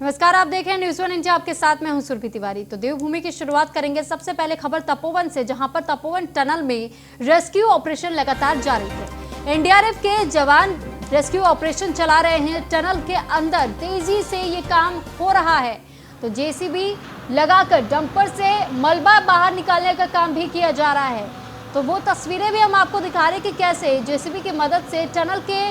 नमस्कार, आप देख रहे हैं न्यूज़ 1 इंडिया। आपके साथ मैं हूं सुरभि तिवारी। तो देवभूमि की शुरुआत करेंगे। सबसे पहले खबर तपोवन से, जहां पर तपोवन टनल में रेस्क्यू ऑपरेशन लगातार जारी है। एनडीआरएफ के जवान रेस्क्यू ऑपरेशन चला रहे हैं। टनल के अंदर तेजी से ये काम हो रहा है, तो जेसीबी लगाकर डंपर से मलबा बाहर निकालने का काम भी किया जा रहा है। तो वो तस्वीरें भी हम आपको दिखा रहे हैं कि कैसे जेसीबी की मदद से टनल के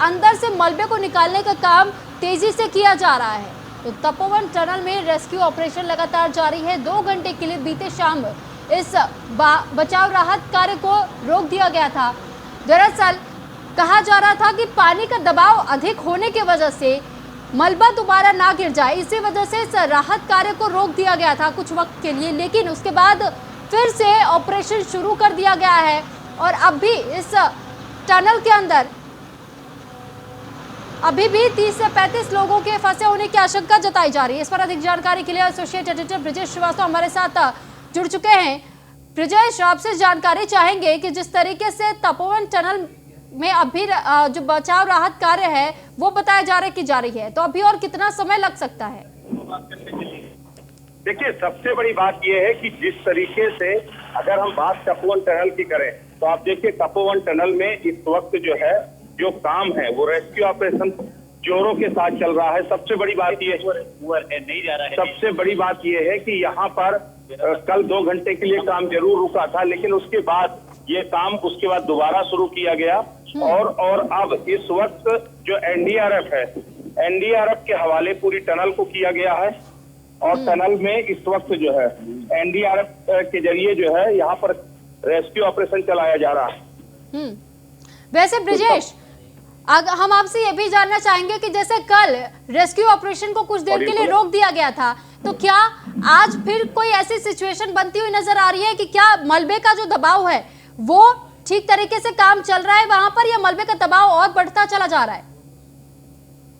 अंदर से मलबे को निकालने का काम तेजी से किया जा रहा है। तो तपोवन टनल में रेस्क्यू ऑपरेशन लगातार जारी है। 2 घंटे के लिए बीते शाम इस बचाव राहत कार्य को रोक दिया गया था। दरअसल कहा जा रहा था कि पानी का दबाव अधिक होने की वजह से मलबा दोबारा ना गिर जाए, इसी वजह से इस राहत कार्य को रोक दिया गया था कुछ वक्त के लिए। लेकिन उसके बाद फिर से ऑपरेशन शुरू कर दिया गया है और अब भी इस टनल के अंदर अभी भी 30 से 35 लोगों के फंसे होने की आशंका जताई जा रही है। इस पर अधिक जानकारी के लिए एसोसिएट एडिटर ब्रिजेश श्रीवास्तव हमारे साथ जुड़ चुके हैं। ब्रिजेश, आपसे जानकारी चाहेंगे कि जिस तरीके से तपोवन टनल में अभी जो बचाव राहत कार्य है वो बताया जा रहा है कि जारी है, तो अभी और कितना समय लग सकता है? देखिए, सबसे बड़ी बात यह है कि जिस तरीके से अगर हम बात तपोवन टनल की करें तो आप देखिए तपोवन टनल में इस वक्त जो काम है वो रेस्क्यू ऑपरेशन जोरों के साथ चल रहा है। सबसे बड़ी बात ये नहीं जा रहा है। सबसे बड़ी बात ये है कि यहाँ पर कल 2 घंटे के लिए काम जरूर रुका था, लेकिन उसके बाद ये काम उसके बाद दोबारा शुरू किया गया और अब इस वक्त जो एनडीआरएफ है, एनडीआरएफ के हवाले पूरी टनल को किया गया है और टनल में इस वक्त एनडीआरएफ के जरिए यहाँ पर रेस्क्यू ऑपरेशन चलाया जा रहा है। वैसे ब्रिजेश, हम आपसे ये भी जानना चाहेंगे कि जैसे कल रेस्क्यू ऑपरेशन को कुछ देर के लिए रोक दिया गया था, तो क्या आज फिर कोई ऐसी सिचुएशन बनती हुई नजर आ रही है कि क्या मलबे का जो दबाव है वो ठीक तरीके से काम चल रहा है वहां पर, या मलबे का दबाव और बढ़ता चला जा रहा है?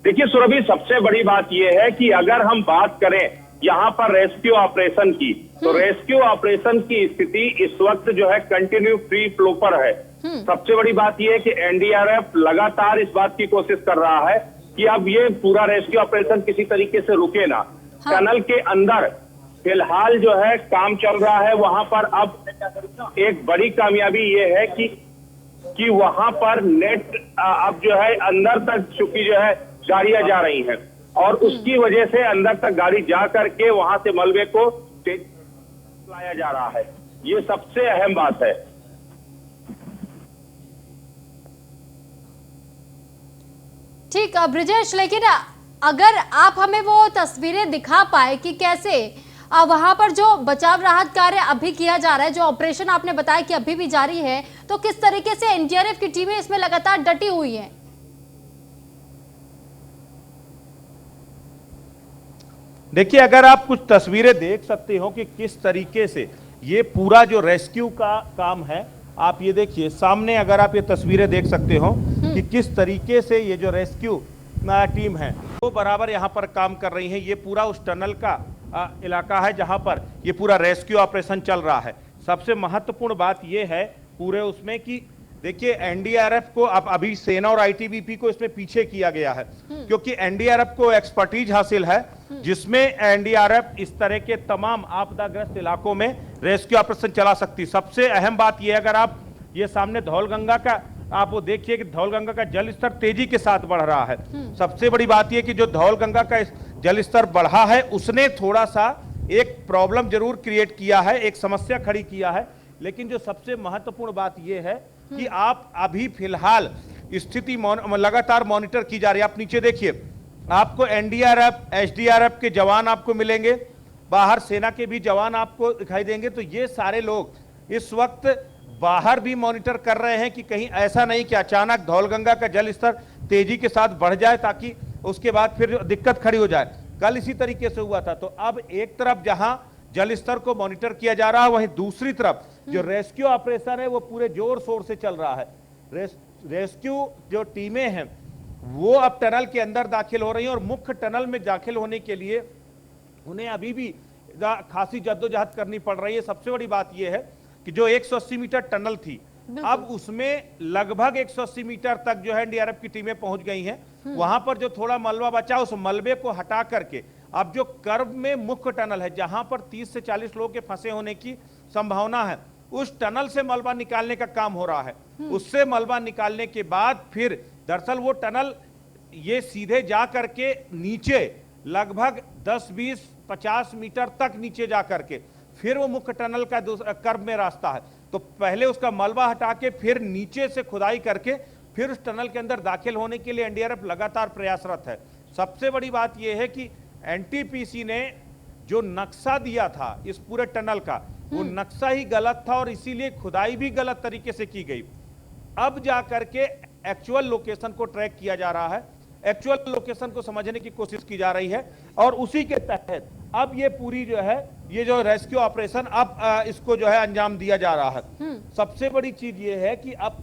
देखिए सुरभि, सबसे बड़ी बात यह है कि अगर हम बात करें यहाँ पर रेस्क्यू ऑपरेशन की, तो रेस्क्यू ऑपरेशन की स्थिति इस वक्त कंटिन्यू फ्री फ्लो पर है। सबसे बड़ी बात यह है कि एनडीआरएफ लगातार इस बात की कोशिश कर रहा है कि अब ये पूरा रेस्क्यू ऑपरेशन किसी तरीके से रुके ना। टनल के अंदर फिलहाल काम चल रहा है, वहां पर अब एक बड़ी कामयाबी ये है कि वहां पर नेट अब अंदर तक चुकी गाड़ियां जा रही हैं और उसकी वजह से अंदर तक गाड़ी जा करके वहां से मलबे को लाया जा रहा है। ये सबसे अहम बात है। ठीक ब्रिजेश, लेकिन अगर आप हमें वो तस्वीरें दिखा पाए कि कैसे वहां पर जो बचाव राहत कार्य अभी किया जा रहा है, जो ऑपरेशन आपने बताया कि अभी भी जारी है, तो किस तरीके से एनडीआरएफ की टीमें इसमें लगातार डटी हुई हैं? देखिए, अगर आप कुछ तस्वीरें देख सकते हो कि किस तरीके से ये पूरा जो रेस्क्यू का काम है, आप ये देखिए सामने, अगर आप ये तस्वीरें देख सकते हो कि किस तरीके से ये जो रेस्क्यू टीम है वो बराबर यहाँ पर काम कर रही है। ये पूरा उस टनल का इलाका है जहाँ पर ये पूरा रेस्क्यू ऑपरेशन चल रहा है। सबसे महत्वपूर्ण बात ये है पूरे उसमें कि देखिए एनडीआरएफ को अब अभी सेना और आईटीबीपी को इसमें पीछे किया गया है, क्योंकि एनडीआरएफ को एक्सपर्टीज हासिल है जिसमें एनडीआरएफ इस तरह के तमाम आपदाग्रस्त इलाकों में रेस्क्यू ऑपरेशन चला सकती। सबसे अहम बात यह, अगर आप ये सामने धौलगंगा का आप वो देखिए कि धौलगंगा का जल स्तर तेजी के साथ बढ़ रहा है। सबसे बड़ी बात यह कि जो धौलगंगा का जल स्तर बढ़ा है उसने थोड़ा सा एक प्रॉब्लम जरूर क्रिएट किया है, एक समस्या खड़ी किया है, लेकिन जो सबसे महत्वपूर्ण बात यह है कि आप अभी फिलहाल स्थिति लगातार मॉनिटर की जा रही है। आप नीचे देखिए, आपको एनडीआरएफ, एसडीआरएफ के जवान आपको मिलेंगे, बाहर सेना के भी जवान आपको दिखाई देंगे। तो ये सारे लोग इस वक्त बाहर भी मॉनिटर कर रहे हैं कि कहीं ऐसा नहीं कि अचानक धौलगंगा का जल स्तर तेजी के साथ बढ़ जाए ताकि उसके बाद फिर दिक्कत खड़ी हो जाए। कल इसी तरीके से हुआ था। तो अब एक तरफ जहां जल स्तर को मॉनिटर किया जा रहा है, वहीं दूसरी तरफ जो रेस्क्यू ऑपरेशन है वो पूरे जोर शोर से चल रहा है। रेस्क्यू जो टीमें हैं वो अब टनल के अंदर दाखिल हो रही हैं और मुख्य टनल में दाखिल होने के लिए उन्हें अभी भी खासी जद्दोजहद करनी पड़ रही है। सबसे बड़ी बात यह है कि जो 180 मीटर टनल थी, अब उसमें लगभग 180 मीटर तक जो है एनडीआरएफ की टीमें पहुंच गई हैं। वहां पर जो थोड़ा मलबा बचा उस मलबे को हटा करके अब जो कर्व में मुख्य टनल है, जहां पर 30 से 40 लोगों के फंसे होने की संभावना है, उस टनल से मलबा निकालने का काम हो रहा है। उससे मलबा निकालने के बाद फिर दरअसल वो टनल ये सीधे जा करके नीचे लगभग 10, 20, 50 मीटर तक नीचे जा करके फिर वो मुख्य टनल का कर्व में रास्ता है। तो पहले उसका मलबा हटा के फिर नीचे से खुदाई करके फिर उस टनल के अंदर दाखिल होने के लिए एनडीआरएफ लगातार प्रयासरत है। सबसे बड़ी बात यह है कि एनटीपीसी ने जो नक्शा दिया था इस पूरे टनल का, वो नक्शा ही गलत था और इसीलिए खुदाई भी गलत तरीके से की गई। अब जाकर के एक्चुअल लोकेशन को ट्रैक किया जा रहा है, एक्चुअल लोकेशन को समझने की कोशिश की जा रही है और उसी के तहत अब ये पूरी जो है ये जो रेस्क्यू ऑपरेशन अब इसको जो है अंजाम दिया जा रहा है। सबसे बड़ी चीज ये है कि अब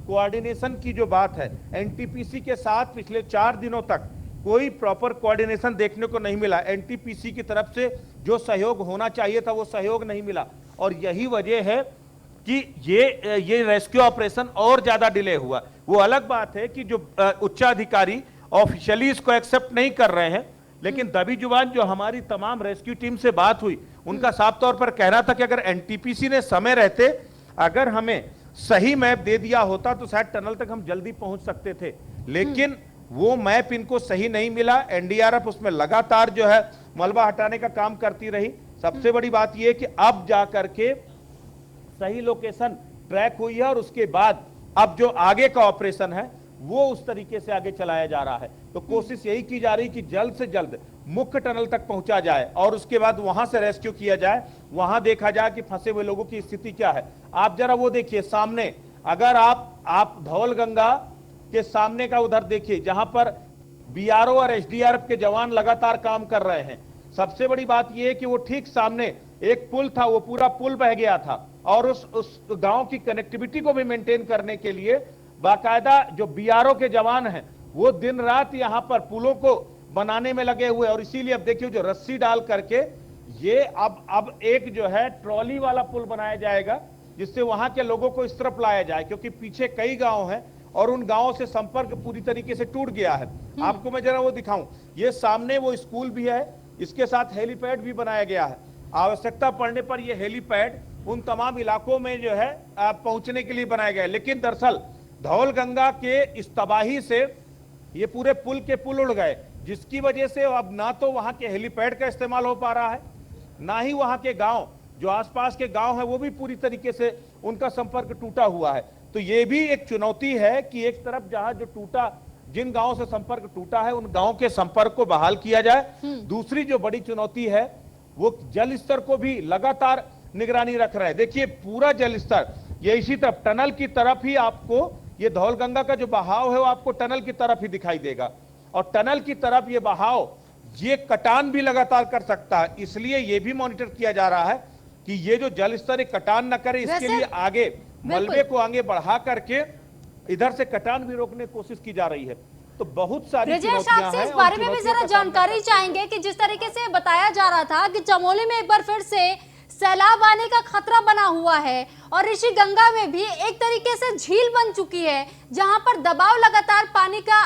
कोऑर्डिनेशन की जो बात है, एनटीपीसी के साथ पिछले 4 दिनों तक कोई प्रॉपर कोऑर्डिनेशन देखने को नहीं मिला। एनटीपीसी की तरफ से जो सहयोग होना चाहिए था वो सहयोग नहीं मिला और यही वजह है कि ये रेस्क्यू ऑपरेशन और ज्यादा डिले हुआ। वो अलग बात है कि जो उच्चाधिकारी ऑफिशियली इसको एक्सेप्ट नहीं कर रहे हैं, लेकिन दबी जुबान जो हमारी तमाम रेस्क्यू टीम से बात हुई उनका साफ तौर पर कहना था कि अगर एनटीपीसी ने समय रहते अगर हमें सही मैप दे दिया होता तो शायद टनल तक हम जल्दी पहुंच सकते थे, लेकिन वो मैप इनको सही नहीं मिला। एनडीआरएफ उसमें लगातार जो है मलबा हटाने का काम करती रही। सबसे बड़ी बात यह कि अब जाकर के सही लोकेशन ट्रैक हुई है और उसके बाद अब जो आगे का ऑपरेशन है वो उस तरीके से आगे चलाया जा रहा है। तो कोशिश यही की जा रही कि जल्द से जल्द मुख्य टनल तक पहुंचा जाए और उसके बाद वहां से रेस्क्यू किया जाए, वहां देखा जाए कि फंसे हुए लोगों की स्थिति क्या है। आप जरा वो देखिए सामने, अगर आप धौलगंगा के सामने का उधर देखिए जहां पर बीआरओ और एसडीआरएफ के जवान लगातार काम कर रहे हैं। सबसे बड़ी बात यह है कि वो ठीक सामने एक पुल था, वो पूरा पुल बह गया था और उस गांव की कनेक्टिविटी को भी मेंटेन करने के लिए बाकायदा जो बीआरओ के जवान हैं वो दिन रात यहां पर पुलों को बनाने में लगे हुए और इसीलिए अब देखिए जो रस्सी डाल करके ये अब एक जो है ट्रॉली वाला पुल बनाया जाएगा जिससे वहां के लोगों को इस तरफ लाया जाए, क्योंकि पीछे कई गांव हैं और उन गांवों से संपर्क पूरी तरीके से टूट गया है। आपको मैं जरा वो दिखाऊं, ये सामने वो स्कूल भी है, इसके साथ हेलीपैड भी बनाया गया है। आवश्यकता पड़ने पर यह हेलीपैड उन तमाम इलाकों में जो है पहुंचने के लिए बनाया गया है। लेकिन दरअसल धौलगंगा के इस तबाही से ये पूरे पुल के पुल उड़ गए, जिसकी वजह से अब ना तो वहां के हेलीपैड का इस्तेमाल हो पा रहा है, ना ही वहां के गांव जो आसपास के गांव हैं वो भी पूरी तरीके से उनका संपर्क टूटा हुआ है। तो ये भी एक चुनौती है कि एक तरफ जहां जो टूटा, जिन गांवों से संपर्क टूटा है उन गांवों के संपर्क को बहाल किया जाए। दूसरी जो बड़ी चुनौती है वो जल स्तर को भी लगातार निगरानी रख रहा है। देखिए पूरा जल स्तर ये इसी तरफ टनल की तरफ ही आपको, ये धौलगंगा का जो बहाव है वो आपको टनल की तरफ ही दिखाई देगा और टनल की तरफ ये बहाव ये कटान भी लगातार कर सकता है। इसलिए ये भी मॉनिटर किया जा रहा है कि ये जो जल स्तर कटान न करे, इसके लिए आगे मलबे को आगे बढ़ा करके इधर से कटान भी रोकने की कोशिश की जा रही है। तो बहुत सारी चुनौतियां हैं। इस बारे में भी जरा जानकारी चाहेंगे कि जिस तरीके से बताया जा रहा था कि चमोली में एक बार फिर से सैलाब आने का खतरा बना हुआ है और ऋषि गंगा में भी एक तरीके से झील बन चुकी है जहां पर दबाव लगातार पानी का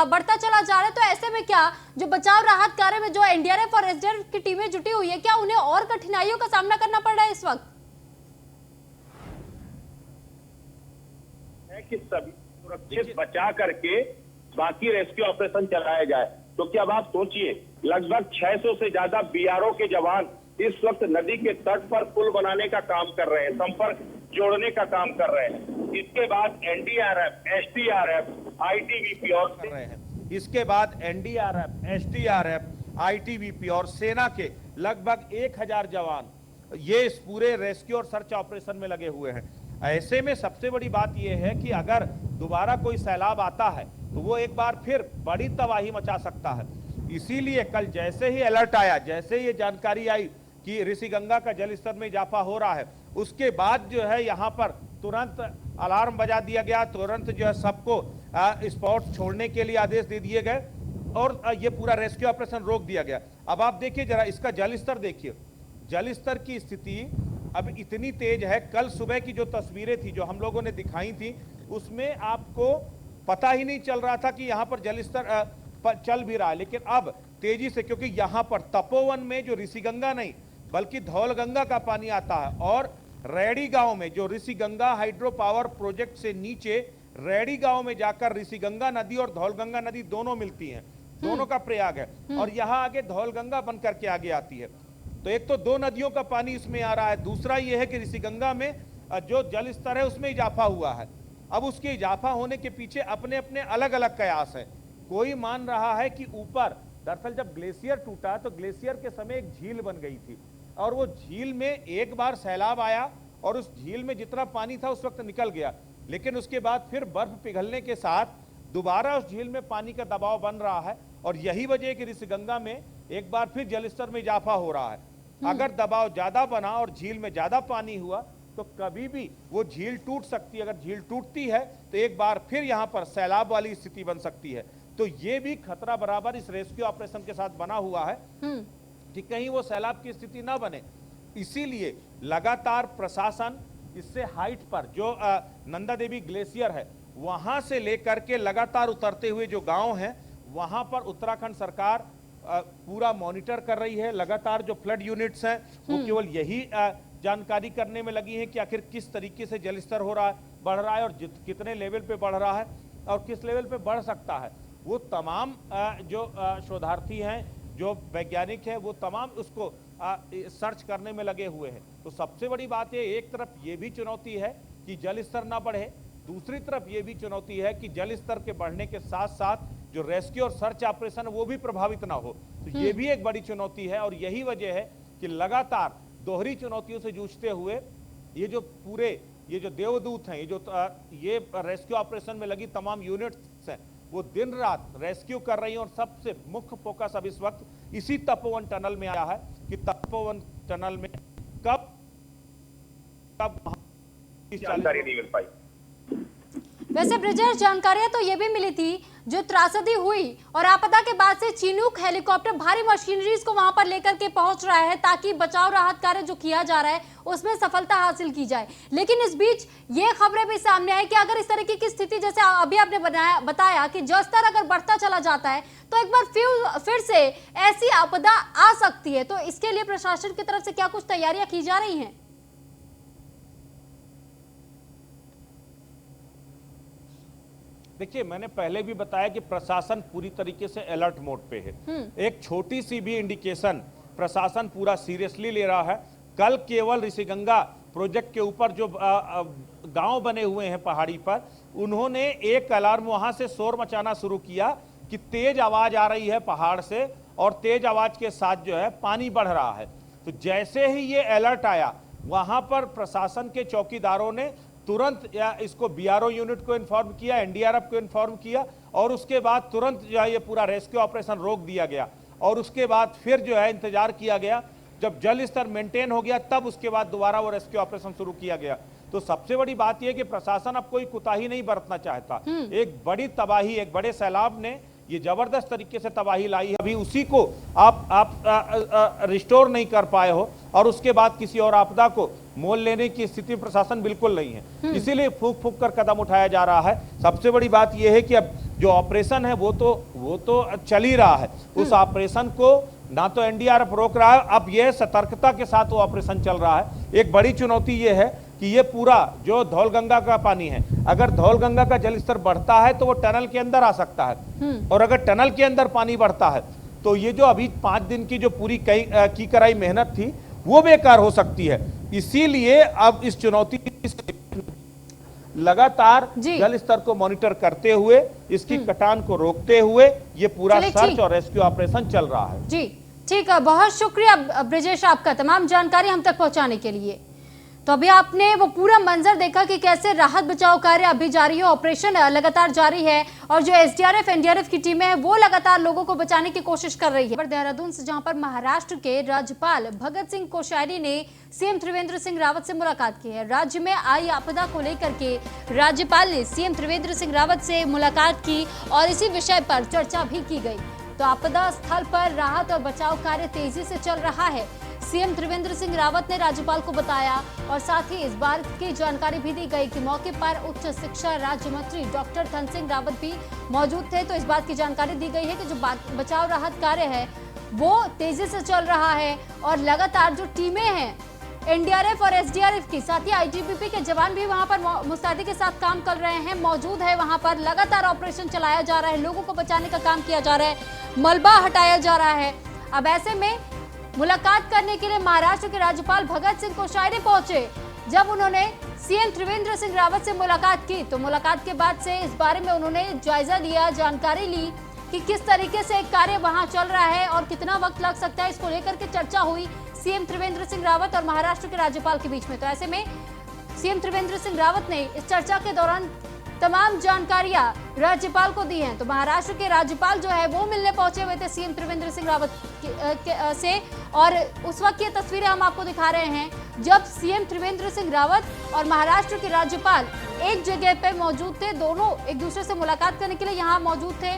बढ़ता चला जा रहा है। तो ऐसे में क्या जो बचाव राहत कार्य में जो एनडीआरएफ और एसडीआरएफ की टीमें जुटी हुई है, क्या उन्हें और कठिनाइयों का सामना करना पड़ रहा है इस वक्त? है कि सभी सुरक्षित बचा करके बाकी रेस्क्यू ऑपरेशन चलाया जाए। तो क्या अब आप सोचिए, लगभग 600 से ज्यादा बीआरओ के जवान इस वक्त नदी के तट पर पुल बनाने का काम कर रहे हैं, संपर्क जोड़ने का काम कर रहे हैं। इसके बाद एनडीआरएफ, एसडीआरएफ, आईटीबीपी और कर रहे हैं। इसके बाद एनडीआरएफ, एसडीआरएफ, आईटीबीपी और सेना के लगभग 1000 जवान ये इस पूरे रेस्क्यू और सर्च ऑपरेशन में लगे हुए हैं। ऐसे में सबसे बड़ी बात यह है कि अगर दोबारा कोई सैलाब आता है तो वो एक बार फिर बड़ी तबाही मचा सकता है। इसीलिए कल जैसे ही अलर्ट आया, जैसे ये जानकारी आई कि ऋषि गंगा का जल स्तर में इजाफा हो रहा है, उसके बाद जो है यहाँ पर तुरंत अलार्म बजा दिया गया, तुरंत जो है सबको स्पॉट छोड़ने के लिए आदेश दे दिए गए और ये पूरा रेस्क्यू ऑपरेशन रोक दिया गया। अब आप देखिए जरा इसका जल स्तर देखिए, जल स्तर की स्थिति अब इतनी तेज है। कल सुबह की जो तस्वीरें थी जो हम लोगों ने दिखाई थी उसमें आपको पता ही नहीं चल रहा था कि यहाँ पर जल स्तर चल भी रहा है, लेकिन अब तेजी से, क्योंकि यहां पर तपोवन में जो ऋषिगंगा नहीं बल्कि धौलगंगा का पानी आता है, और रैडी गांव में जो ऋषिगंगा हाइड्रो पावर प्रोजेक्ट से नीचे रैडी गांव में जाकर ऋषिगंगा नदी और धौलगंगा नदी दोनों मिलती हैं, दोनों का प्रयाग है, और यहां आगे धौलगंगा बन करके आगे आती है। तो एक तो दो नदियों का पानी इसमें आ रहा है, दूसरा यह है कि ऋषिगंगा में जो जल स्तर है उसमें इजाफा हुआ है। अब उसके इजाफा होने के पीछे अपने अपने अलग अलग कयास है। कोई मान रहा है कि ऊपर, दरअसल जब ग्लेशियर टूटा तो ग्लेशियर के समय एक झील बन गई थी, और वो झील में एक बार सैलाब आया और उस झील में जितना पानी था उस वक्त निकल गया, लेकिन उसके बाद फिर बर्फ पिघलने के साथ दोबारा उस झील में पानी का दबाव बन रहा है, और यही वजह है कि ऋषिगंगा में एक बार फिर जलस्तर में इजाफा हो रहा है। अगर दबाव ज्यादा बना और झील में ज्यादा पानी हुआ तो कभी भी वो झील टूट सकती है। अगर झील टूटती है तो एक बार फिर यहाँ पर सैलाब वाली स्थिति बन सकती है। तो ये भी खतरा बराबर इस रेस्क्यू ऑपरेशन के साथ बना हुआ है कि कहीं वो सैलाब की स्थिति ना बने। इसीलिए लगातार प्रशासन इससे हाइट पर जो नंदा देवी ग्लेशियर है वहां से लेकर के लगातार उतरते हुए जो गांव हैं वहां पर उत्तराखंड सरकार पूरा मॉनिटर कर रही है। लगातार जो फ्लड यूनिट्स हैं वो केवल यही जानकारी करने में लगी है कि आखिर किस तरीके से जलस्तर हो रहा है, बढ़ रहा है, और कितने लेवल पे बढ़ रहा है और किस लेवल पे बढ़ सकता है। वो तमाम जो शोधार्थी हैं, जो वैज्ञानिक हैं, वो तमाम उसको सर्च करने में लगे हुए हैं। तो सबसे बड़ी बात है, एक तरफ ये भी चुनौती है कि जल स्तर ना बढ़े, दूसरी तरफ ये भी चुनौती है कि जल स्तर के बढ़ने के साथ साथ जो रेस्क्यू और सर्च ऑपरेशन वो भी प्रभावित ना हो। तो ये भी एक बड़ी चुनौती है, और यही वजह है कि लगातार दोहरी चुनौतियों से जूझते हुए ये जो देवदूत हैं, ये रेस्क्यू ऑपरेशन में लगी तमाम यूनिट्स हैं, वो दिन रात रेस्क्यू कर रही हैं। और सबसे मुख्य फोकस अब इस वक्त इसी तपोवन टनल में आया है कि तपोवन टनल में कब जानकारी नहीं मिल पाई। वैसे ब्रिजेश, जानकारियां तो ये भी मिली थी जो त्रासदी हुई और आपदा के बाद से चिनूक हेलीकॉप्टर भारी मशीनरीज को वहां पर लेकर के पहुंच रहा है ताकि बचाव राहत कार्य जो किया जा रहा है उसमें सफलता हासिल की जाए। लेकिन इस बीच ये खबरें भी सामने आई कि अगर इस तरीके की स्थिति, जैसे अभी आपने बताया कि जलस्तर अगर बढ़ता चला जाता है तो एक बार फिर से ऐसी आपदा आ सकती है। तो इसके लिए प्रशासन की तरफ से क्या कुछ तैयारियां की जा रही हैं? देखिए, मैंने पहले भी बताया कि प्रशासन पूरी तरीके से अलर्ट मोड पे है। एक छोटी सी भी इंडिकेशन प्रशासन पूरा सीरियसली ले रहा है। कल केवल ऋषिगंगा प्रोजेक्ट के ऊपर जो गांव बने हुए हैं पहाड़ी पर, उन्होंने एक अलार्म वहां से शोर मचाना शुरू किया कि तेज आवाज आ रही है पहाड़ से, और तेज आवाज के साथ जो है पानी बढ़ रहा है। तो जैसे ही ये अलर्ट आया, वहां पर प्रशासन के चौकीदारों ने तुरंत इसको बीआरओ यूनिट को इन्फॉर्म किया, एनडीआरएफ को इन्फॉर्म किया, और उसके बाद तुरंत जो है ये पूरा रेस्क्यू ऑपरेशन रोक दिया गया। और उसके बाद फिर जो है इंतजार किया गया, जब जल स्तर मेंटेन हो गया तब उसके बाद दोबारा वो रेस्क्यू ऑपरेशन शुरू किया गया। तो सबसे बड़ी बात यह कि प्रशासन अब कोई कुताही नहीं बरतना चाहता। एक बड़ी तबाही, एक बड़े सैलाब ने ये जबरदस्त तरीके से तबाही लाई है, अभी उसी को आप रिस्टोर नहीं कर पाए हो, और उसके बाद किसी और आपदा को मोल लेने की स्थिति प्रशासन बिल्कुल नहीं है। इसीलिए फूक फूक कर कदम उठाया जा रहा है। सबसे बड़ी बात यह है कि अब जो ऑपरेशन है वो तो चल ही रहा है। उस ऑपरेशन को ना तो एनडीआरएफ रोक रहा है, अब यह सतर्कता के साथ वो ऑपरेशन चल रहा है। एक बड़ी चुनौती ये है कि ये पूरा जो धौलगंगा का पानी है, अगर धौलगंगा का जलस्तर बढ़ता है तो वो टनल के अंदर आ सकता है, और अगर टनल के अंदर पानी बढ़ता है तो ये जो अभी 5 दिन की जो पूरी की कराई मेहनत थी वो बेकार हो सकती है। इसीलिए अब इस चुनौती लगातार जल स्तर को मॉनिटर करते हुए, इसकी कटान को रोकते हुए ये पूरा सर्च और रेस्क्यू ऑपरेशन चल रहा है। जी ठीक है, बहुत शुक्रिया ब्रिजेश आपका तमाम जानकारी हम तक पहुंचाने के लिए। तो अभी आपने वो पूरा मंजर देखा कि कैसे राहत बचाव कार्य अभी जारी है, ऑपरेशन लगातार जारी है, और जो एसडीआरएफ एनडीआरएफ की टीमें हैं वो लगातार लोगों को बचाने की कोशिश कर रही है। देहरादून से जहां पर महाराष्ट्र के राज्यपाल भगत सिंह कोश्यारी ने सीएम त्रिवेंद्र सिंह रावत से मुलाकात की है। राज्य में आई आपदा को लेकर के राज्यपाल ने सीएम त्रिवेंद्र सिंह रावत से मुलाकात की और इसी विषय पर चर्चा भी की गई। तो आपदा स्थल पर राहत और बचाव कार्य तेजी से चल रहा है। सीएम त्रिवेंद्र सिंह रावत ने राज्यपाल को बताया और साथ ही इस बार की जानकारी भी दी गई कि मौके पर उच्च शिक्षा राज्य मंत्री डॉक्टर धन सिंह रावत भी मौजूद थे। तो इस बात की जानकारी दी गई है कि जो बचाव राहत कार्य है वो तेजी से चल रहा है और लगातार जो टीमें हैं एनडीआरएफ और एसडीआरएफ की, साथ ही आईटीबीपी के जवान भी वहां पर मुस्तैदी के साथ काम कर रहे हैं, मौजूद है। वहां पर लगातार ऑपरेशन चलाया जा रहा है, लोगों को बचाने का काम किया जा रहा है, मलबा हटाया जा रहा है। अब ऐसे में मुलाकात करने के लिए महाराष्ट्र के राज्यपाल भगत सिंह कोश्यारी पहुंचे। जब उन्होंने सीएम त्रिवेंद्र सिंह रावत से मुलाकात की तो मुलाकात के बाद से इस बारे में उन्होंने जायजा लिया, जानकारी ली कि किस तरीके से कार्य वहां चल रहा है और कितना वक्त लग सकता है। इसको लेकर के चर्चा हुई सीएम त्रिवेंद्र सिंह रावत और महाराष्ट्र के राज्यपाल के बीच में। तो ऐसे में सीएम त्रिवेंद्र सिंह रावत ने इस चर्चा के दौरान तमाम जानकारियां राज्यपाल को दी हैं। तो महाराष्ट्र के राज्यपाल जो है वो मिलने पहुंचे हुए थे सीएम त्रिवेंद्र सिंह रावत से और उस वक्त ये तस्वीरें हम आपको दिखा रहे हैं जब सीएम त्रिवेंद्र सिंह रावत और महाराष्ट्र के राज्यपाल एक जगह पे मौजूद थे। दोनों एक दूसरे से मुलाकात करने के लिए यहाँ मौजूद थे।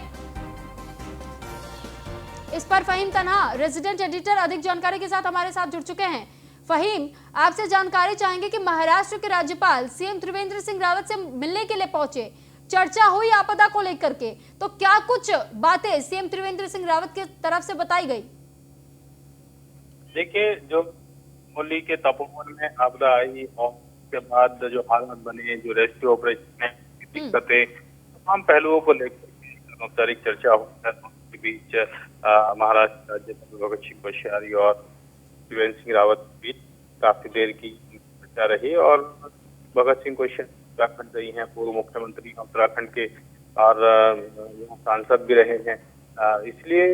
इस पर फहीम तन्हा रेजिडेंट एडिटर अधिक जानकारी के साथ हमारे साथ जुड़ चुके हैं। फहीम, आपसे जानकारी चाहेंगे कि महाराष्ट्र के राज्यपाल सीएम त्रिवेंद्र सिंह रावत से मिलने के लिए पहुंचे, चर्चा हुई आपदा को लेकर के, तो क्या कुछ बातें सीएम त्रिवेंद्र सिंह रावत की तरफ से बताई गई? देखिए, जो होली के तपोवन में आपदा आई और उसके बाद जो हालात बने, जो रेस्क्यू ऑपरेशन है, दिक्कतें, तमाम पहलुओं को लेकर औपचारिक चर्चा हुई के बीच महाराष्ट्र राज्यपाल भगत सिंह कोश्यारी और त्रिवेंद्र सिंह रावत भी काफी देर की चर्चा रही। और भगत सिंह कोश्यारी उत्तराखंड रही हैं, पूर्व मुख्यमंत्री उत्तराखंड के और यहाँ सांसद भी रहे हैं, इसलिए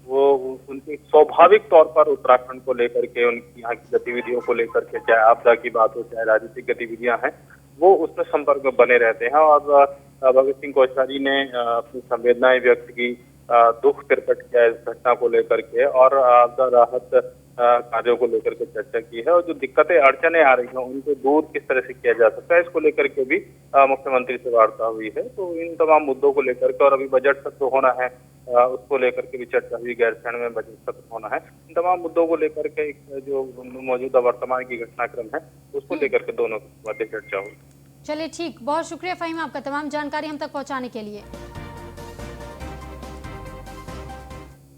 वो उनकी स्वाभाविक तौर पर उत्तराखंड को लेकर के, उनकी यहाँ की गतिविधियों को लेकर के, चाहे आपदा की बात हो चाहे राजनीतिक गतिविधियां हैं, वो उसमें संपर्क में बने रहते हैं। और भगत सिंह कोश्यारी ने अपनी संवेदनाएं व्यक्त की, दुख प्रकट किया इस घटना को लेकर के और आपदा राहत कार्यों को लेकर के चर्चा की है। और जो दिक्कतें अड़चने आ रही हैं उनको दूर किस तरह से किया जा सकता है, इसको लेकर के भी मुख्यमंत्री से वार्ता हुई है। तो इन तमाम मुद्दों को लेकर के, और अभी बजट सत्र होना है उसको लेकर के भी चर्चा हुई, गैरसैंण में बजट सत्र होना है, इन तमाम मुद्दों को लेकर के जो मौजूदा वर्तमान की घटनाक्रम है उसको लेकर के दोनों मध्य चर्चा हुई। चलिए ठीक, बहुत शुक्रिया फहीम आपका तमाम जानकारी हम तक पहुंचाने के लिए।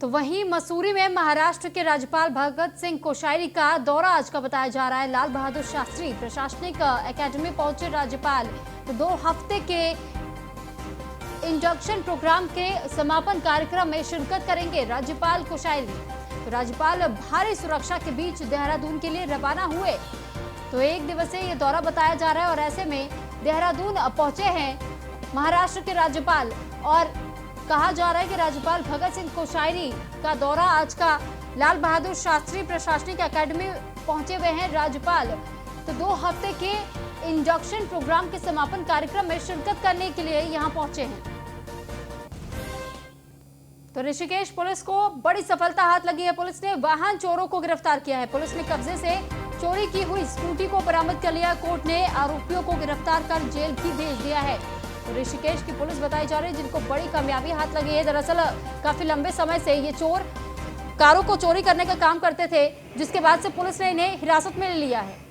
तो वहीं मसूरी में महाराष्ट्र के राज्यपाल भगत सिंह कोश्यारी का दौरा आज का बताया जा रहा है। लाल बहादुर शास्त्री प्रशासनिक एकेडमी पहुंचे राज्यपाल। तो 2 हफ्ते के इंडक्शन प्रोग्राम के समापन कार्यक्रम में शिरकत करेंगे राज्यपाल कोश्यारी। तो राज्यपाल भारी सुरक्षा के बीच देहरादून के लिए रवाना हुए। तो 1 दिवसीय ये दौरा बताया जा रहा है और ऐसे में देहरादून पहुंचे हैं महाराष्ट्र के राज्यपाल और कहा जा रहा है कि राज्यपाल भगत सिंह कोश्यारी का दौरा आज का लाल बहादुर शास्त्री प्रशासनिक एकेडमी पहुंचे हुए हैं राज्यपाल। तो 2 हफ्ते के इंडक्शन प्रोग्राम के समापन कार्यक्रम में शिरकत करने के लिए यहां पहुंचे हैं। तो ऋषिकेश पुलिस को बड़ी सफलता हाथ लगी है। पुलिस ने वाहन चोरों को गिरफ्तार किया है। पुलिस ने कब्जे से चोरी की हुई स्कूटी को बरामद कर लिया। कोर्ट ने आरोपियों को गिरफ्तार कर जेल भी भेज दिया है। तो ऋषिकेश की पुलिस बताई जा रही है जिनको बड़ी कामयाबी हाथ लगी है। दरअसल काफी लंबे समय से ये चोर कारों को चोरी करने का काम करते थे, जिसके बाद से पुलिस ने इन्हें हिरासत में ले लिया है।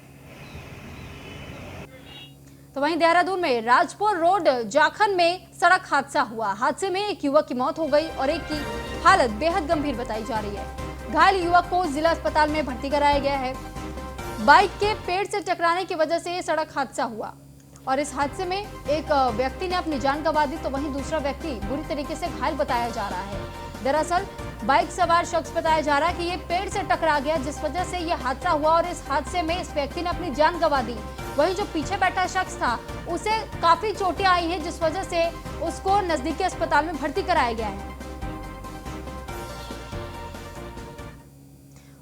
तो वहीं देहरादून में राजपुर रोड जाखन में सड़क हादसा हुआ। हादसे में एक युवक की मौत हो गई और एक की हालत बेहद गंभीर बताई जा रही है। घायल युवक को जिला अस्पताल में भर्ती कराया गया है। बाइक के पेड़ से टकराने की वजह से ये सड़क हादसा हुआ और इस हादसे में एक व्यक्ति ने अपनी जान गंवा दी, तो वहीं दूसरा व्यक्ति बुरी तरीके से घायल बताया जा रहा है। दरअसल बाइक सवार शख्स बताया जा रहा है कि ये पेड़ से टकरा गया, जिस वजह से ये हादसा हुआ और इस हादसे में इस व्यक्ति ने अपनी जान गंवा दी। वहीं जो पीछे बैठा शख्स था उसे काफी चोटें आई हैं, जिस वजह से उसको नजदीकी अस्पताल में भर्ती कराया गया है।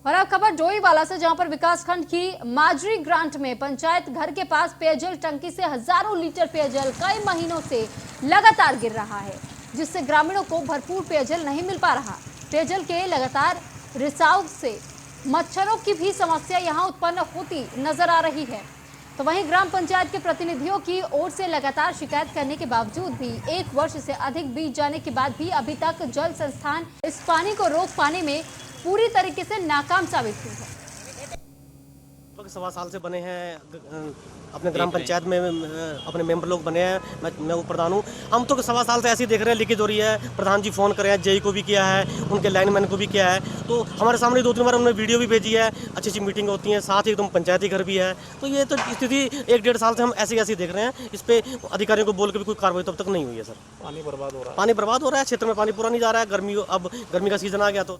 और अब खबर डोईवाला से, जहां पर विकासखंड की माजरी ग्रांट में पंचायत घर के पास पेयजल टंकी से हजारों लीटर पेयजल कई महीनों से लगातार गिर रहा है, जिससे ग्रामीणों को भरपूर पेयजल नहीं मिल पा रहा। पेयजल के लगातार रिसाव से मच्छरों की भी समस्या यहां उत्पन्न होती नजर आ रही है। तो वहीं ग्राम पंचायत के प्रतिनिधियों की ओर से लगातार शिकायत करने के बावजूद भी 1 वर्ष से अधिक बीत जाने के बाद भी अभी तक जल संस्थान इस पानी को रोक पाने में पूरी तरीके से नाकाम साबित हुई है। लगभग 1.25 साल से बने हैं अपने ग्राम पंचायत में, अपने मेंबर लोग बने हैं, मैं वो प्रधान हूँ। हम तो 1.25 साल से ऐसे ही देख रहे हैं, लीकेज हो रही है। प्रधान जी फोन करे हैं, जेई को भी किया है, उनके लाइनमैन को भी किया है, तो हमारे सामने 2-3 बार उन्होंने वीडियो भी भेजी है, अच्छी अच्छी मीटिंग होती है, साथ ही एकदम पंचायती घर भी है। तो ये तो स्थिति 1-1.5 साल से हम ऐसे देख रहे हैं। इस पे अधिकारियों को बोल के भी कोई कार्रवाई तब तक नहीं हुई है सर। पानी बर्बाद हो रहा है, क्षेत्र में पानी पूरा नहीं जा रहा है। अब गर्मी का सीजन आ गया तो।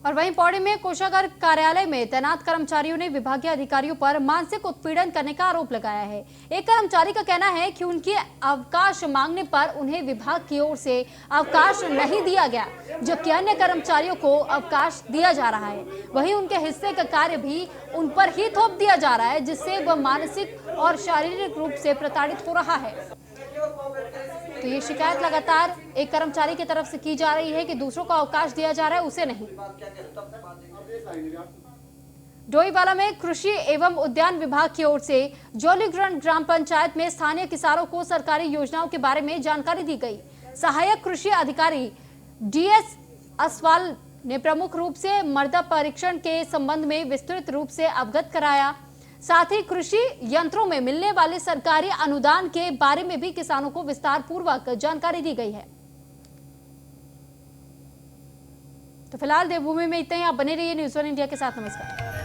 और वहीं पौड़ी में कोषागार कार्यालय में तैनात कर्मचारियों ने विभागीय अधिकारियों पर मानसिक उत्पीड़न करने का आरोप लगाया है। एक कर्मचारी का कहना है कि उनके अवकाश मांगने पर उन्हें विभाग की ओर से अवकाश नहीं दिया गया, जबकि अन्य कर्मचारियों को अवकाश दिया जा रहा है। वहीं उनके हिस्से का कार्य भी उन पर ही थोप दिया जा रहा है, जिससे वह मानसिक और शारीरिक रूप से प्रताड़ित हो रहा है। तो ये शिकायत लगातार एक कर्मचारी की तरफ से की जा रही है कि दूसरों को अवकाश दिया जा रहा है, उसे नहीं। डोईवाला में कृषि एवं उद्यान विभाग की ओर से जोलीग्रांट ग्राम पंचायत में स्थानीय किसानों को सरकारी योजनाओं के बारे में जानकारी दी गई। सहायक कृषि अधिकारी DS असवाल ने प्रमुख रूप से मृदा परीक्षण के संबंध में विस्तृत रूप से अवगत कराया। साथ ही कृषि यंत्रों में मिलने वाले सरकारी अनुदान के बारे में भी किसानों को विस्तार पूर्वक जानकारी दी गई है। तो फिलहाल देवभूमि में इतना ही। आप बने रहिए न्यूज़ 1 इंडिया के साथ। नमस्कार।